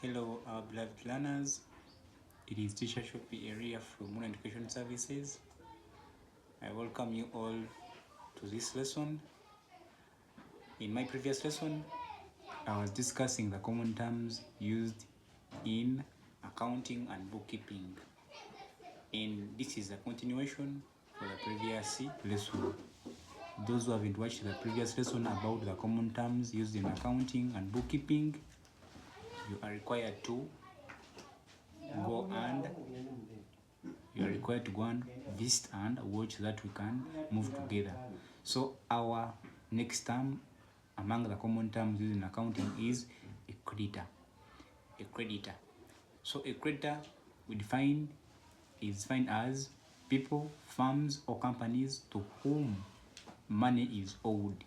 Hello, our beloved learners. It is teacher Shoppi Eria from Modern Education Services. I welcome you all to this lesson. In my previous lesson, I was discussing the common terms used in accounting and bookkeeping. And this is a continuation for the previous lesson. Those who haven't watched the previous lesson about the common terms used in accounting and bookkeeping, you are required to go and visit and watch so that we can move together. So our next term among the common terms used in accounting is a creditor. A creditor. So a creditor we define is defined as people, firms, or companies to whom money is owed.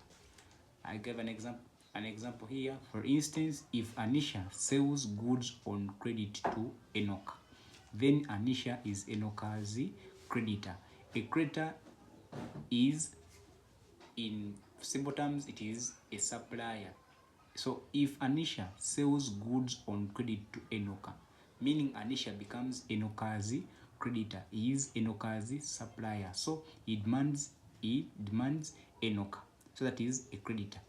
I give an example here. For instance, if Anisha sells goods on credit to Enoch, then Anisha is Enoch's creditor. A creditor is, in simple terms, it is a supplier. So if Anisha sells goods on credit to Enoch, meaning Anisha becomes Enoch's creditor, he is Enoch's supplier. So he demands Enoch. So that is a creditor.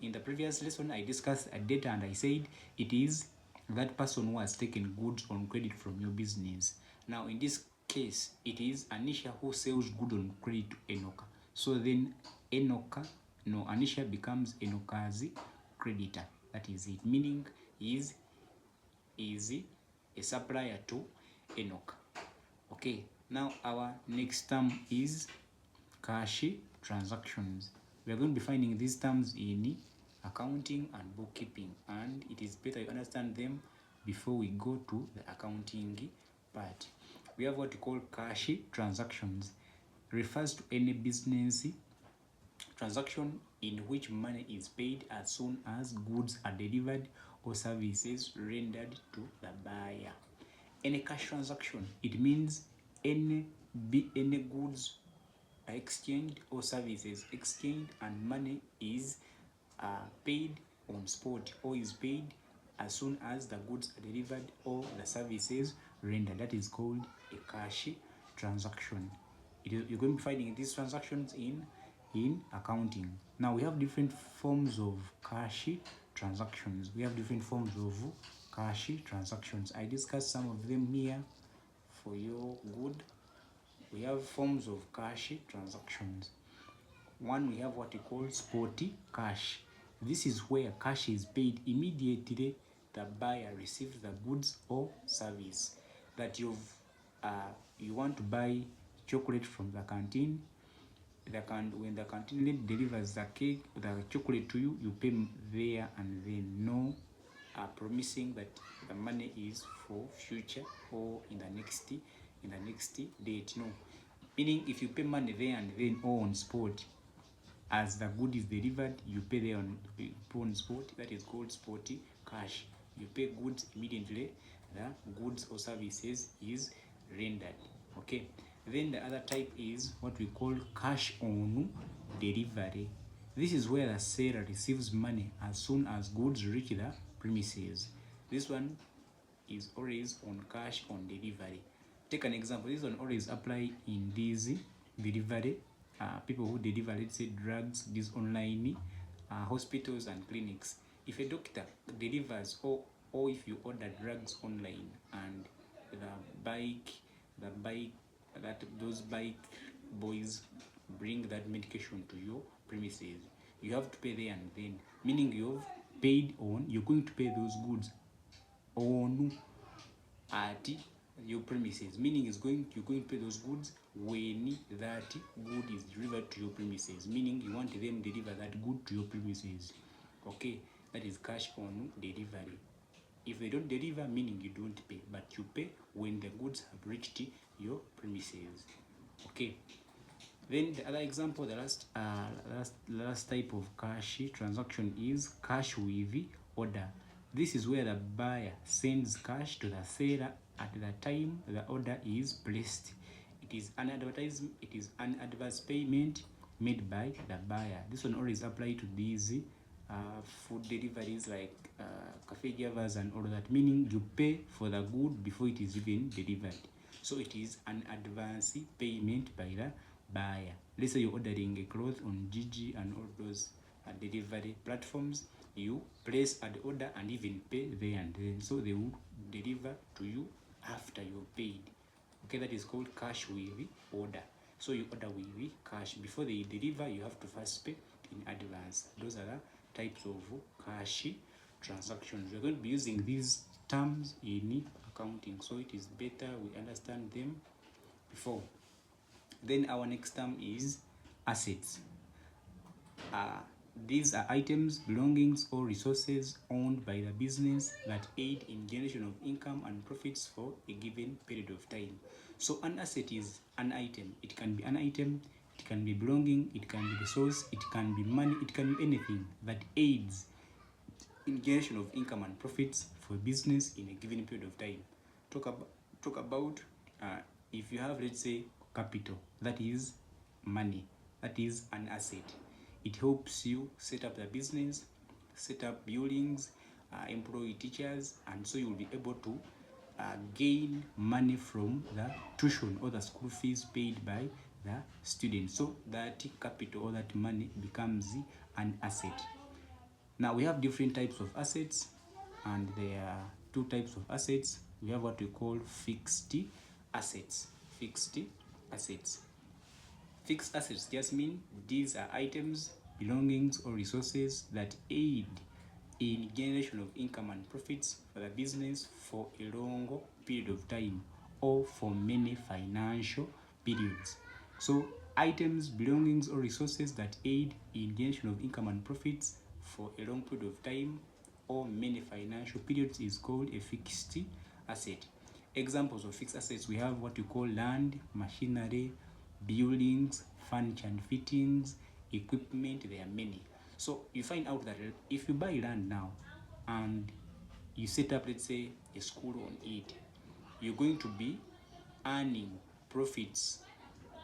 In the previous lesson, I discussed a debtor and I said it is that person who has taken goods on credit from your business. Now, in this case, it is Anisha who sells goods on credit to Enoch. So then Anisha becomes Enoch's creditor. That is it. Meaning is a supplier to Enoch. Okay. Now our next term is cash transactions. We are going to be finding these terms in accounting and bookkeeping, and it is better you understand them before we go to the accounting part. We have what we call cash transactions. Refers to any business transaction in which money is paid as soon as goods are delivered or services rendered to the buyer. Any cash transaction, it means any goods are exchanged or services exchanged and money is paid on spot or is paid as soon as the goods are delivered or the services rendered. That is called a cash transaction. You're going to be finding these transactions in accounting. Now we have different forms of cash transactions. I discussed some of them here for your good. We have forms of cash transactions. One, we have what we call spotty cash. This is where cash is paid immediately the buyer receives the goods or service. That you want to buy chocolate from the canteen. When the canteen lady delivers the chocolate to you, you pay there and then. No promising that the money is for future or in the next date. No. Meaning if you pay money there and then or on spot, as the good is delivered, you pay there on spot. That is called spotty cash. You pay goods immediately the goods or services is rendered. Okay. Then the other type is what we call cash on delivery. This is where the seller receives money as soon as goods reach the premises. This one is always on cash on delivery. Take an example. This one always apply in this delivery. People who deliver, let's say, drugs, these online hospitals and clinics. If a doctor delivers or if you order drugs online and those bike boys bring that medication to your premises, you have to pay there and then. Meaning you're going to pay those goods on at your premises. Meaning you're going to pay those goods when that good is delivered to your premises. Meaning you want them to deliver that good to your premises. Okay, that is cash on delivery. If they don't deliver, meaning you don't pay, but you pay when the goods have reached your premises. Okay. Then the other example, the last type of cash transaction is cash with order. This is where the buyer sends cash to the seller at the time the order is placed. It is an advance payment made by the buyer. This one always applies to these food deliveries like cafe givers and all that, meaning you pay for the good before it is even delivered. So it is an advance payment by the buyer. Let's say you're ordering a cloth on Gigi and all those delivery platforms. You place an order and even pay there and then. So they will deliver to you after you paid. Okay, that is called cash with order. So you order with cash. Before they deliver, you have to first pay in advance. Those are the types of cash transactions. We're going to be using these terms in accounting, so it is better we understand them before. Then our next term is assets. These are items, belongings, or resources owned by the business that aid in generation of income and profits for a given period of time. So an asset is an item. It can be an item, it can be belonging, it can be resource, it can be money, it can be anything that aids in generation of income and profits for business in a given period of time. Talk about if you have, let's say, capital, that is money, that is an asset. It helps you set up the business, set up buildings, employ teachers, and so you will be able to gain money from the tuition or the school fees paid by the students. So that capital or that money becomes an asset. Now we have different types of assets, and there are two types of assets. We have what we call fixed assets. Fixed assets. Fixed assets just mean these are items, belongings, or resources that aid in generation of income and profits for the business for a long period of time or for many financial periods. So items, belongings, or resources that aid in generation of income and profits for a long period of time or many financial periods is called a fixed asset. Examples of fixed assets, we have what we call land, machinery, buildings, furniture and fittings, equipment. There are many. So you find out that if you buy land now and you set up, let's say, a school on it, you're going to be earning profits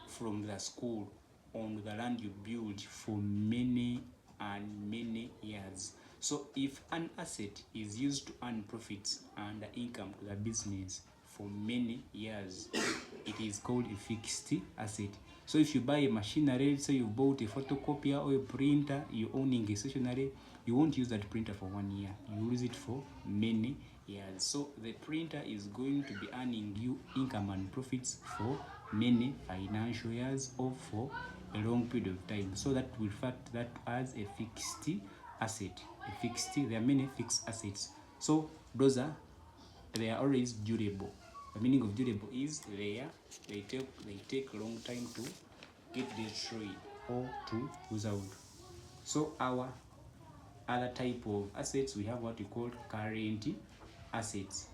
from the school on the land you build for many and many years. So if an asset is used to earn profits and income to the business for many years, it is called a fixed asset. So if you buy a machinery, say you bought a photocopier or a printer, you're owning a stationery, you won't use that printer for 1 year. You use it for many years. So the printer is going to be earning you income and profits for many financial years or for a long period of time. So that will fact that as a fixed asset. There are many fixed assets. So those are, they are always durable. The meaning of durable is they take a long time to get destroyed or to lose out. So our other type of assets, we have what we call current assets.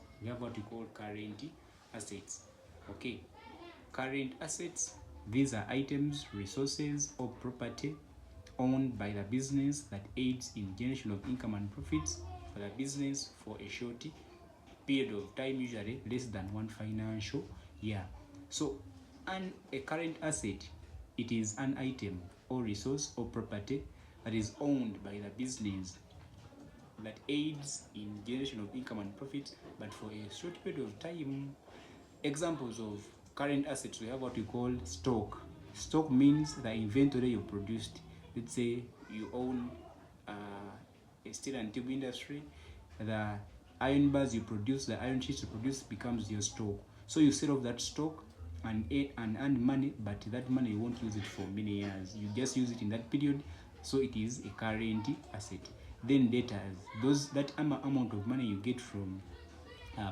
Okay, current assets, these are items, resources, or property owned by the business that aids in generation of income and profits for the business for a short period of time, usually less than 1 financial year. So a current asset, it is an item or resource or property that is owned by the business that aids in generation of income and profits, but for a short period of time. Examples of current assets, we have what we call stock. Stock means the inventory you produced. Let's say you own a steel and tube industry, the iron bars you produce, the iron sheets you produce becomes your stock. So you sell off that stock and earn money, but that money you won't use it for many years. You just use it in that period, so it is a current asset. Then debtors, that amount of money you get from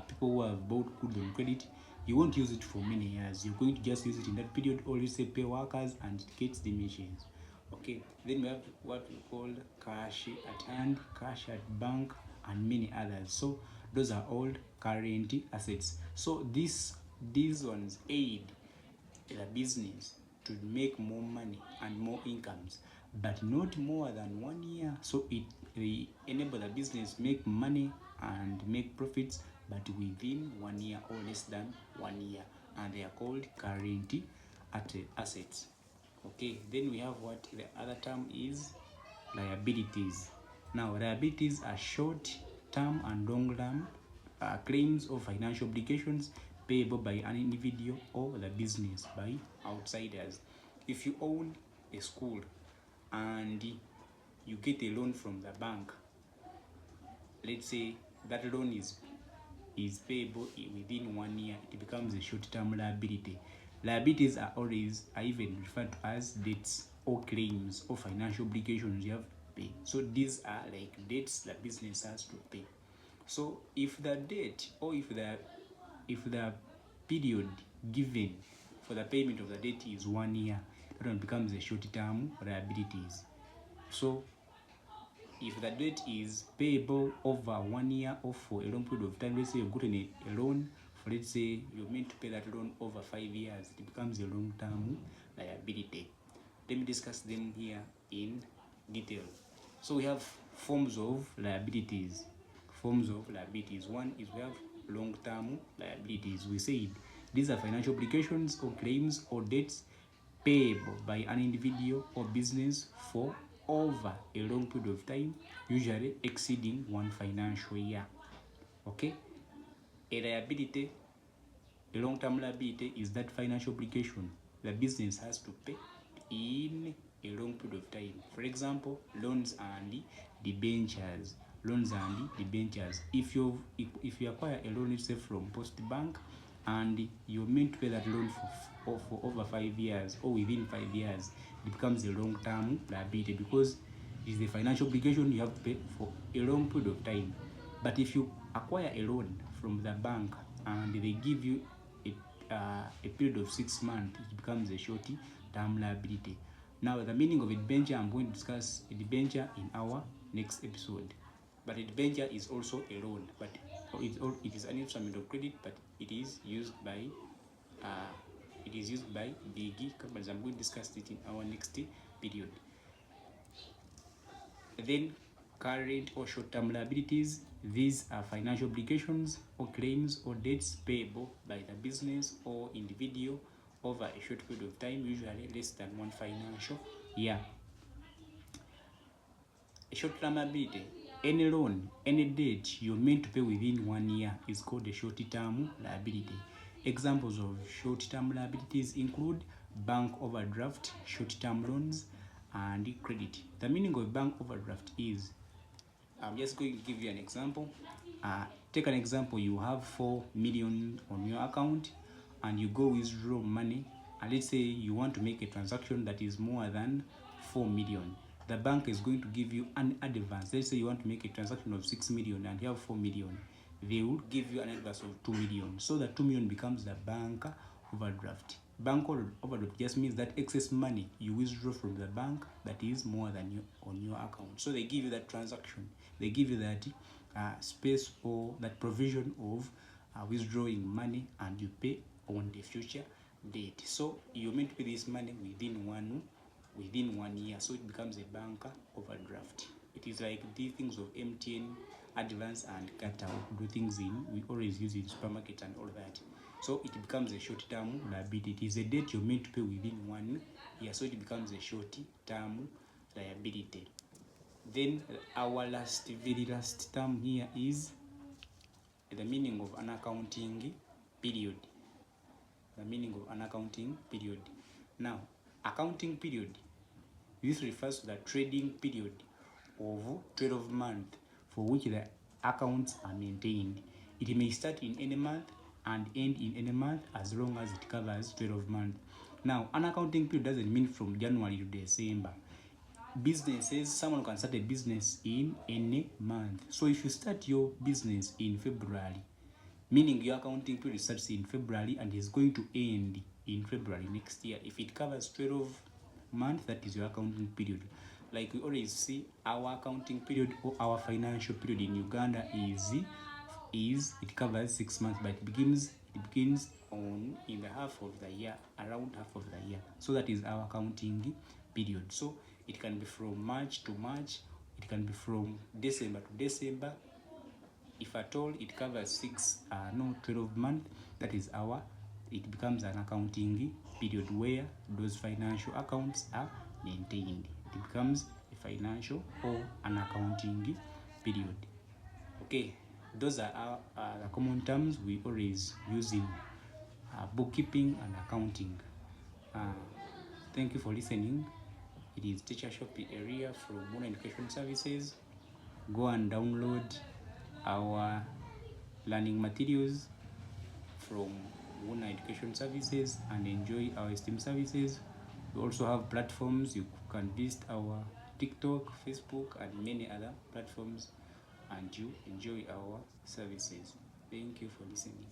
people who have bought goods on credit, you won't use it for many years. You're going to just use it in that period, or you say pay workers and it gets the machines. Okay, then we have what we call cash at hand, cash at bank, and many others. So those are all current assets. So these ones aid the business to make more money and more incomes, but not more than 1 year. So they enable the business make money and make profits, but within 1 year or less than 1 year, and they are called current assets. Okay, then we have what the other term is liabilities. Now, liabilities are short-term and long-term claims of financial obligations payable by an individual or the business by outsiders. If you own a school and you get a loan from the bank, let's say that loan is payable within 1 year, it becomes a short-term liability. Liabilities are even referred to as debts or claims or financial obligations you have to pay. So these are like debts the business has to pay. So if the debt or if the period given for the payment of the debt is 1 year, that one becomes a short-term liabilities. So if the debt is payable over 1 year or for a long period of time, let's say you've gotten a loan for, let's say you're meant to pay that loan over 5 years, it becomes a long-term liability. Let me discuss them here in detail. So we have forms of liabilities. Forms of liabilities. One is we have long-term liabilities. We said these are financial obligations or claims or debts payable by an individual or business for over a long period of time, usually exceeding 1 financial year. Okay? A liability, a long-term liability, is that financial obligation the business has to pay in a long period of time. For example, loans and debentures. Loans and debentures. If you acquire a loan, let's say from Post Bank, and you're meant to pay that loan for over 5 years or within 5 years, it becomes a long-term liability because it's the financial obligation you have to pay for a long period of time. But if you acquire a loan from the bank and they give you a period of 6 months, it becomes a short-term liability. Now, the meaning of a debenture, I'm going to discuss a debenture in our next episode. But a debenture is also a loan, but it is an instrument of credit, but it is used by big companies. I'm going to discuss it in our next period. Then, current or short-term liabilities. These are financial obligations or claims or debts payable by the business or individual over a short period of time, usually less than 1 financial year. A short-term liability. Any loan, any debt you're meant to pay within 1 year is called a short-term liability. Examples of short-term liabilities include bank overdraft, short-term loans, and credit. The meaning of bank overdraft is, I'm just going to give you an example. Take an example, you have 4 million on your account and you go withdraw money, and let's say you want to make a transaction that is more than 4 million. The bank is going to give you an advance. Let's say you want to make a transaction of 6 million and you have 4 million. They will give you an advance of 2 million. So the 2 million becomes the bank overdraft. Bank overdraft just means that excess money you withdraw from the bank that is more than on your account. So they give you that transaction. They give you that space or that provision of withdrawing money, and you pay on the future date. So you're meant to pay this money within one year. So it becomes a bank overdraft. It is like the things of MTN, advance, and Qatar. Do things we always use in supermarket and all that. So it becomes a short-term liability. It is a debt you're meant to pay within 1 year. So it becomes a short-term liability. Then our very last term here is the meaning of an accounting period. The meaning of an accounting period. Now, accounting period. This refers to the trading period of 12 months for which the accounts are maintained. It may start in any month and end in any month as long as it covers 12 months. Now, an accounting period doesn't mean from January to December. Businesses, someone can start a business in any month. So if you start your business in February, meaning your accounting period starts in February and is going to end in February next year. If it covers 12 months, that is your accounting period. Like we always see, our accounting period or our financial period in Uganda is it covers 6 months, but it begins in the half of the year, around half of the year. So that is our accounting period. So it can be from March to March, it can be from December to December. If at all it covers 12 months, that is it becomes an accounting period where those financial accounts are maintained. It becomes a financial or an accounting period. Okay, those are the common terms we always use in bookkeeping and accounting. Thank you for listening. It is Teacher Shoppi Eria from Muna Education Services. Go and download our learning materials from Muna Education Services and enjoy our STEM services. We also have platforms. You can visit our TikTok, Facebook, and many other platforms, and you enjoy our services. Thank you for listening.